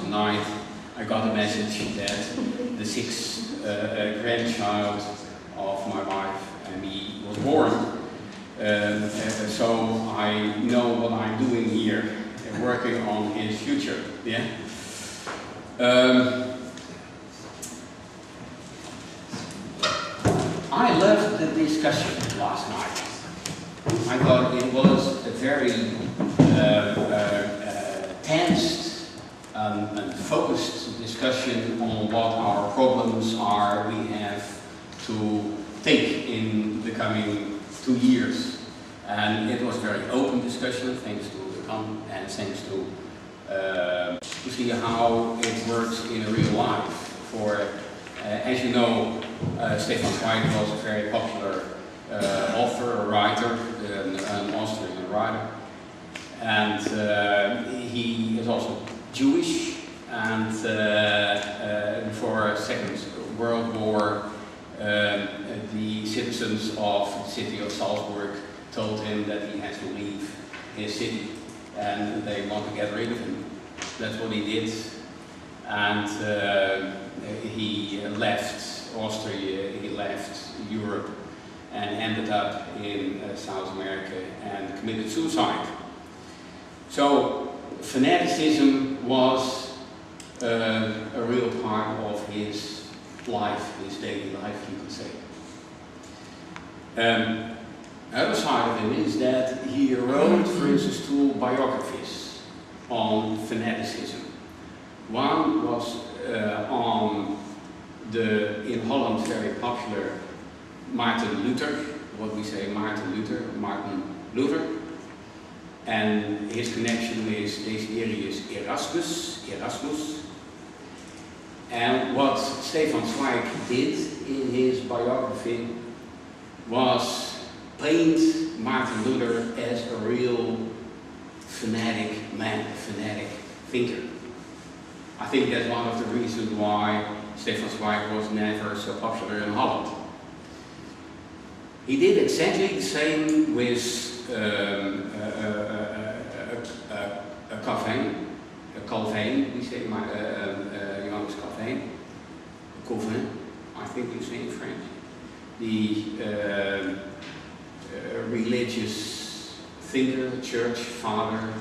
night I got a message that the sixth grandchild of my wife and me was born. So I know what I'm doing here, working on his future. Yeah. I loved the discussion last night. I thought it was a very tensed and focused discussion on what our problems are we have to take in the coming 2 years. And it was a very open discussion, thanks to the CAM and thanks to see how it works in real life. For, as you know, Stefan Zweig was a very popular author, a writer, an Austrian writer, and he is also Jewish, and before the Second World War the citizens of the city of Salzburg told him that he has to leave his city and they want to get rid of him. That's what he did, and he left Austria, he left Europe and ended up in South America and committed suicide. So fanaticism was a real part of his life, his daily life, you could say. The other side of him is that he wrote, for instance, 2 biographies on fanaticism. One was on the, in Holland, very popular Martin Luther, what we say Martin Luther, and his connection with Desiderius Erasmus. And what Stefan Zweig did in his biography was paint Martin Luther as a real fanatic man, fanatic thinker. I think that's one of the reasons why Stefan Zweig was never so popular in Holland. He did exactly the same with Calvin, we say, Johannes Calvin, I think you say in French, the religious thinker, church father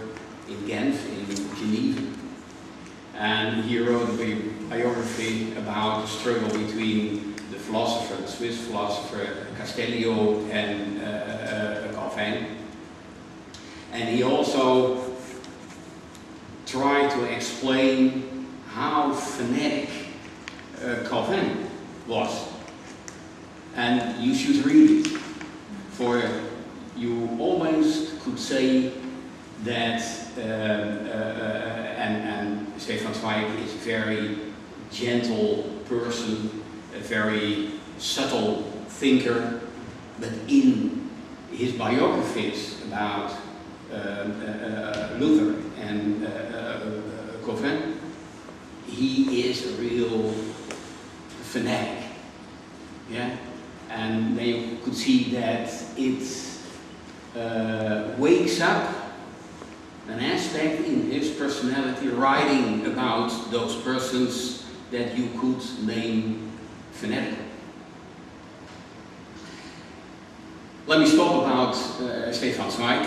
in Ghent, in Geneva. And he wrote a biography about the struggle between the philosopher, the Swiss philosopher Castellio and Calvin. And he also tried to explain how fanatic Calvin was. And you should read it, for you almost could say that, and Stefan Zweig is a very gentle person, a very subtle thinker, but in his biographies about Luther and Calvin, he is a real fanatic. Yeah? And then you could see that it wakes up an aspect in his personality, writing about those persons that you could name fanatical. Let me stop about Stefan Zweig,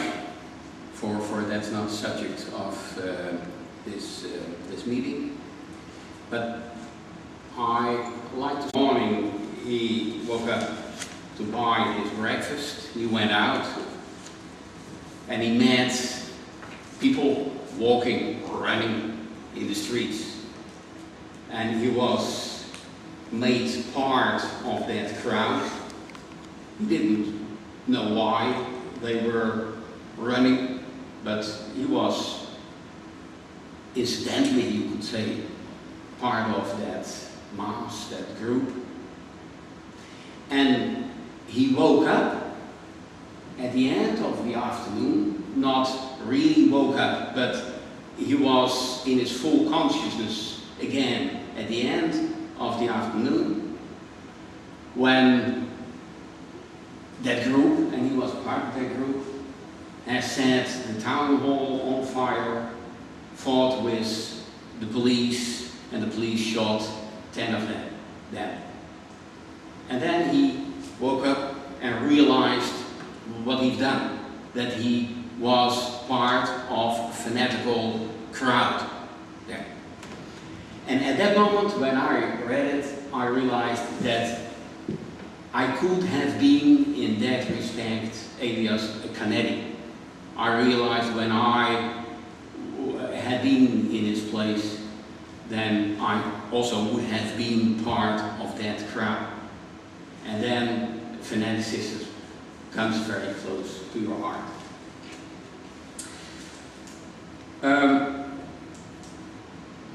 for that's not the subject of this meeting. But I like this morning he woke up to buy his breakfast. He went out and he met people walking or running in the streets. And he was made part of that crowd. He didn't know why they were running, but he was, incidentally you could say, part of that mass, that group. And he woke up at the end of the afternoon, not really woke up, but he was in his full consciousness again at the end of the afternoon, when that group, and he was part of that group, has set the town hall on fire, fought with the police, and the police shot 10 of them. And then he woke up and realized what he'd done, that he was part of a fanatical crowd there. And at that moment, when I read it, I realized that I could have been, in that respect, alias Canetti. I realized when I had been in his place, then I also would have been part of that crowd. And then fanaticism comes very close to your heart.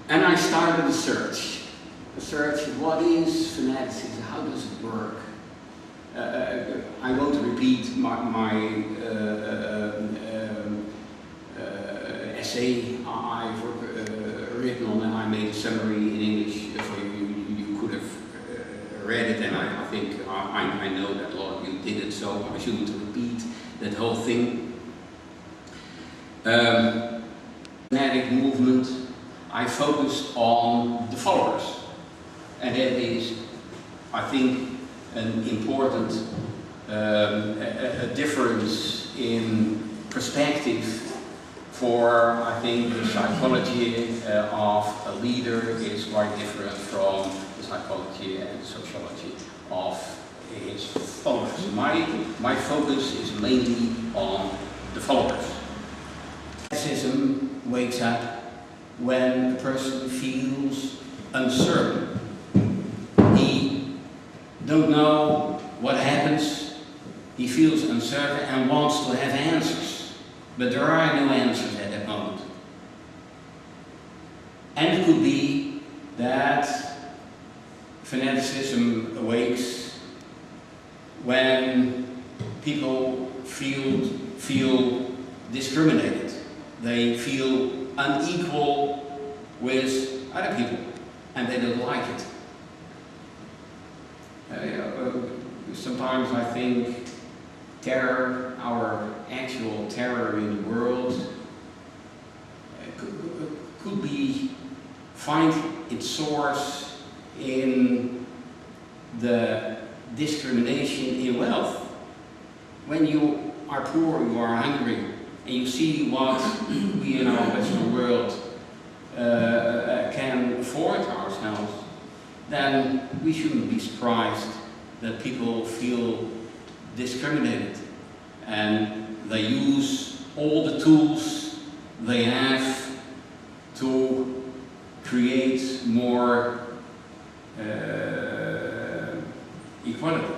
And I started a search. What is fanaticism? How does it work? I won't repeat my essay I've written on, and I made a summary in English for you. You could have read it, and I think I know that a lot of you did it, so I shouldn't repeat that whole thing. Fanatic movement, I focused on the followers, and that is, I think, an important a difference in perspective for, I think, the psychology of a leader is quite different from the psychology and the sociology of his followers. My focus is mainly on the followers. Fanaticism wakes up when a person feels uncertain. He don't know what happens, he feels uncertain and wants to have answers, but there are no answers at that moment. And it could be that fanaticism awakes when people feel discriminated. They feel unequal with other people and they don't like it. Sometimes I think terror, our actual terror in the world, could find its source in the discrimination in wealth. When you are poor, you are hungry, and you see what we in our Western world can afford ourselves, then we shouldn't be surprised that people feel discriminated, and they use all the tools they have to create more equality.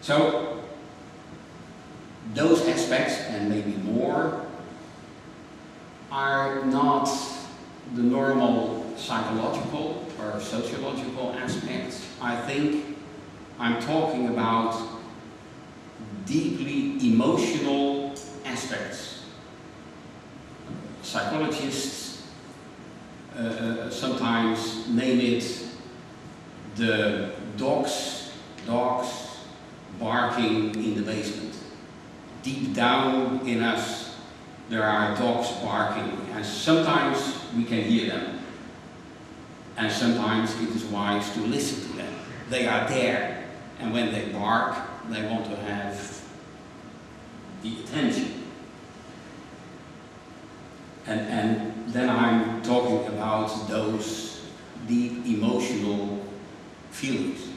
So those aspects, and maybe more, are not the normal psychological or sociological aspects. I think I'm talking about deeply emotional aspects. Psychologists sometimes name it the dogs barking in the basement. Deep down in us there are dogs barking, and sometimes we can hear them. And sometimes it is wise to listen to them. They are there, and when they bark, they want to have the attention. And then I'm talking about those deep emotional feelings.